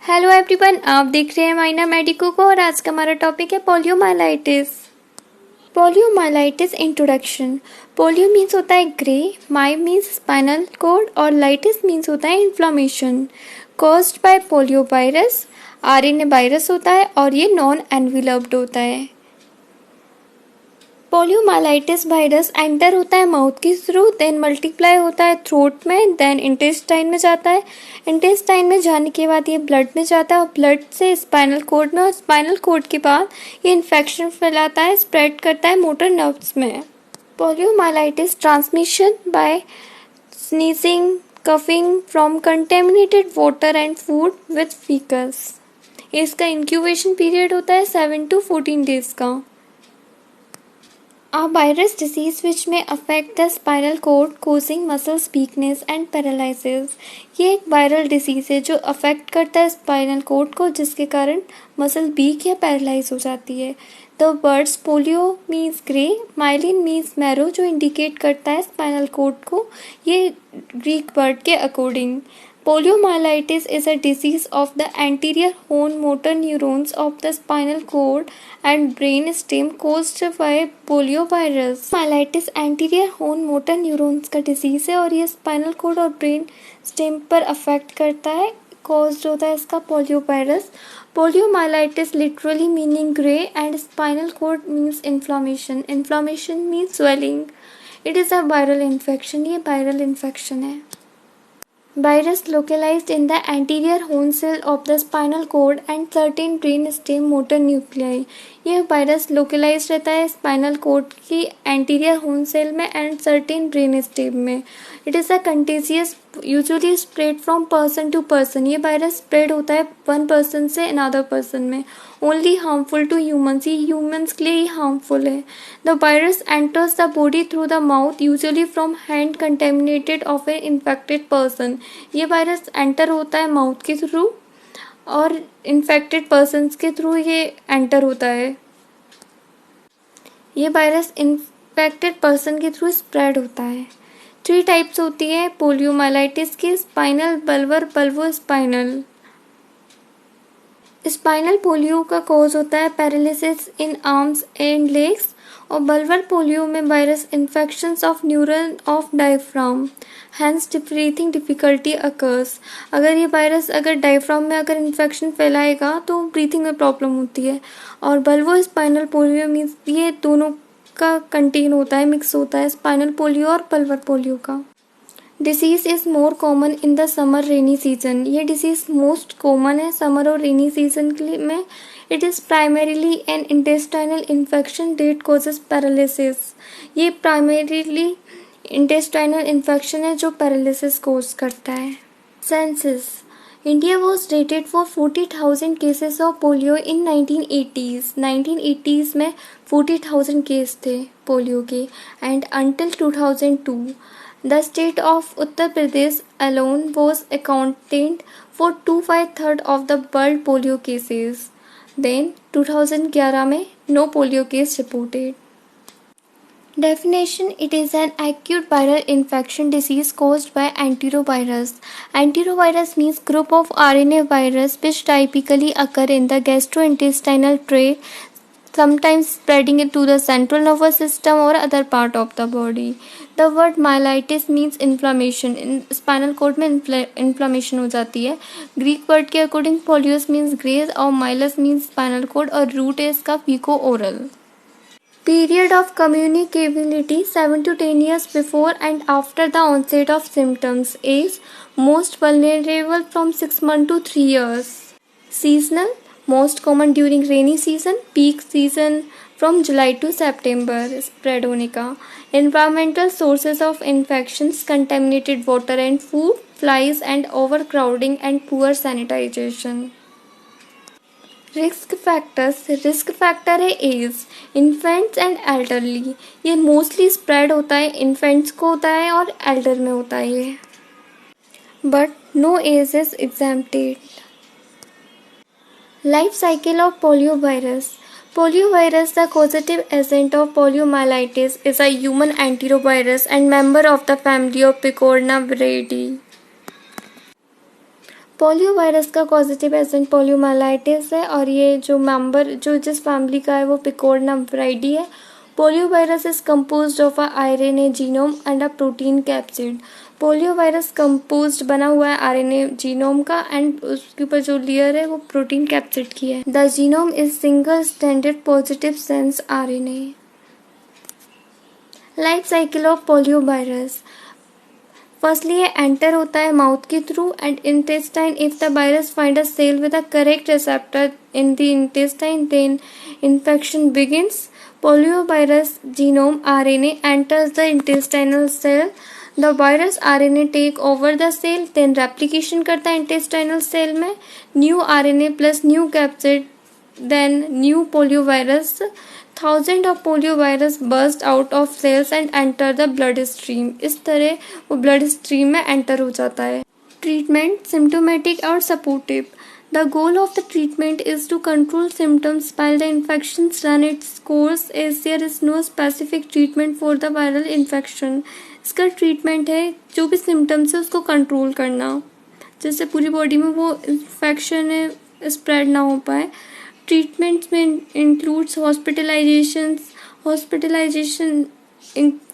Hello everyone, आप देख रहे हैं माइना मेडिको को और आज का हमारा टॉपिक है poliomyelitis. Poliomyelitis introduction. Polio means होता है ग्रे, माई मीन्स स्पाइनल कोड और लाइटिस मीन्स होता है inflammation caused by polio virus. RNA virus होता है और ये नॉन एनवेलप्ड होता है। पोलियोमाइलाइटिस वायरस एंटर होता है माउथ के थ्रू, देन मल्टीप्लाई होता है थ्रोट में, देन इंटेस्टाइन में जाता है। इंटेस्टाइन में जाने के बाद ये ब्लड में जाता है और ब्लड से स्पाइनल कोड में, और स्पाइनल कोड के बाद ये इन्फेक्शन फैलाता है, स्प्रेड करता है मोटर नर्व्स में। Poliomyelitis transmission by sneezing, coughing from contaminated water and food with faeces. इसका इंक्यूबेशन पीरियड होता है 7 to 14 days का। A virus disease which may affect the spinal cord causing muscles weakness and paralysis। ये एक viral disease है जो affect करता है स्पाइनल कोड को, जिसके कारण मसल वीक या पैरालाइज हो जाती है। The words polio means grey, myelin means marrow, जो इंडिकेट करता है स्पाइनल कोड को, ये ग्रीक वर्ड के according. Poliomyelitis is a disease of the anterior horn motor neurons of the spinal cord and brain stem caused by poliovirus। Myelitis anterior horn motor neurons का disease है और ये spinal cord और brain stem पर affect करता है, caused होता है इसका poliovirus। Poliomyelitis literally meaning grey and spinal cord means inflammation। Inflammation means swelling। It is a viral infection। ये viral infection है। Virus localized in the anterior horn cell of the spinal cord and certain brain stem motor nuclei। यह virus localize रहता है spinal cord की anterior horn cell में and certain brain stem में। It is a contagious, usually spread from person to person. ये virus spread होता है one person से अनदर पर्सन में। ओनली हार्मफुल टू ह्यूमन्स, ये ह्यूमन्स के लिए ही हार्मफुल है। The virus enters the body through the mouth, usually from hand contaminated of a infected person. ये वायरस एंटर होता है माउथ के थ्रू और इन्फेक्टेड पर्सन्स के थ्रू ये एंटर होता है। ये वायरस इन्फेक्टेड पर्सन के थ्रू स्प्रेड होता है। 3 टाइप्स होती है पोलियोमाइलाइटिस की, spinal, bulbar, bulbospinal. Spinal polio का कॉज होता है paralysis in arms and legs, और बल्बर पोलियो में virus infections of neuron of diaphragm, hence breathing difficulty occurs. अगर ये वायरस अगर डायफ्राम में अगर इन्फेक्शन फैलाएगा तो ब्रीथिंग में प्रॉब्लम होती है। और बल्वो स्पाइनल पोलियो मीन्स ये दोनों का कंटेन होता है, मिक्स होता है, स्पाइनल पोलियो और बल्बर पोलियो का। Disease is more common in the summer rainy season. ये डिसीज मोस्ट कॉमन है समर और रेनी सीजन के लिए में। It is primarily an intestinal infection that causes paralysis. ये प्राइमरीली इंटेस्टाइनल इन्फेक्शन है जो पैरालिसिस कोज करता है। Census. India was rated for 40,000 cases of polio in 1980s। 1980s में 40,000 केस थे पोलियो के and until 2002 the state of Uttar Pradesh alone was accounted for 2/3 of the world polio cases. Then 2011 में no polio case reported. Definition: it is an acute viral infection disease caused by enterovirus. Enterovirus means group of RNA virus which typically occur in the gastrointestinal tract, sometimes spreading it to the central nervous system or other part of the body. The word myelitis means inflammation। Spinal cord में inflammation हो जाती है। Greek word के according polios means grey और myelos means spinal cord और route है इसका faeco oral. Period of communicability 7 to 10 years before and after the onset of symptoms। Age most vulnerable from 6 months to 3 years। Seasonal, most common during rainy season, peak season from July to September, spread होने का। Environmental sources of infections, contaminated water and food, flies and overcrowding and poor sanitization। Risk factors. Risk factor है as, infants and elderly. ये mostly spread होता है infants को होता है और एल्डर में होता है ये, but no age is exempted. Life cycle of poliovirus. Poliovirus, the causative agent of poliomyelitis, is a human enterovirus and member of the family of Picornaviridae। Polio virus का पॉजिटिव एजेंट पोलियोमाइलाइटिस है और ये जो जिस family का है वो पिकोर्नाविरिडाई है। Polio virus is composed of a RNA genome and a protein capsid. Polio virus composed बना हुआ है आरएनए जीनोम का एंड उसके ऊपर जो लेयर है वो प्रोटीन कैप्सिड की है। The genome is single stranded positive sense RNA. Life cycle of polio virus. Firstly ये एंटर होता है माउथ के through and intestine. If the virus find a cell with a correct receptor in the intestine then infection begins. Poliovirus genome RNA enters the intestinal cell. The virus RNA take over the cell, then replication करता है intestinal cell में. New RNA plus new capsid, then new poliovirus. Thousands of poliovirus burst out of cells and enter the bloodstream. इस तरह वो bloodstream में enter हो जाता है. Treatment symptomatic और supportive. The goal of the treatment is to control symptoms while the infections run its course, as there is no specific treatment for the viral infection. इसका treatment है जो भी symptoms है उसको कंट्रोल करना, जैसे पूरी बॉडी में वो इन्फेक्शन है स्प्रेड ना हो पाए. ट्रीटमेंट्स में इंक्लूड्स हॉस्पिटलाइजेशन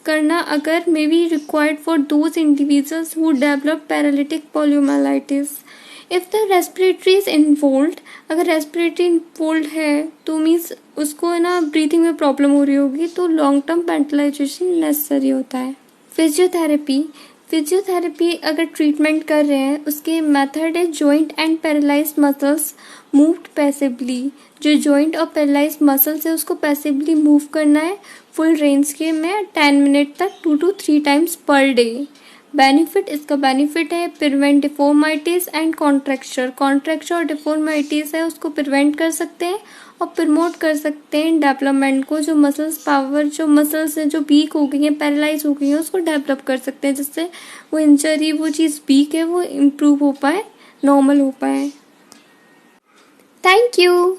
करना अगर may be required for those individuals who develop paralytic poliomyelitis. If the respiratory is involved, अगर रेस्पिरेटरी इन्वॉल्व है तो मीन्स उसको है ना ब्रीथिंग में प्रॉब्लम हो रही होगी, तो लॉन्ग टर्म वेंटिलाइजेशन नेसेसरी होता है. फिजियोथेरेपी अगर ट्रीटमेंट कर रहे हैं उसके मेथड है joint and paralysed muscles moved passively. जो जॉइंट और पैरालाइज्ड मसल्स है उसको पैसिवली मूव करना है फुल रेंज के में 10 मिनट तक 2 to 3 टाइम्स पर डे. इसका बेनिफिट है प्रिवेंट डिफॉर्मिटीज एंड कॉन्ट्रैक्चर और डिफॉर्मिटीज है उसको प्रिवेंट कर सकते हैं और प्रमोट कर सकते हैं डेवलपमेंट को. जो मसल्स हैं जो वीक हो गई हैं, पैरालाइज हो गई हैं, उसको डेवलप कर सकते हैं जिससे वो इंजरी, वो चीज़ वीक है वो इम्प्रूव हो पाए, नॉर्मल हो पाए. Thank you.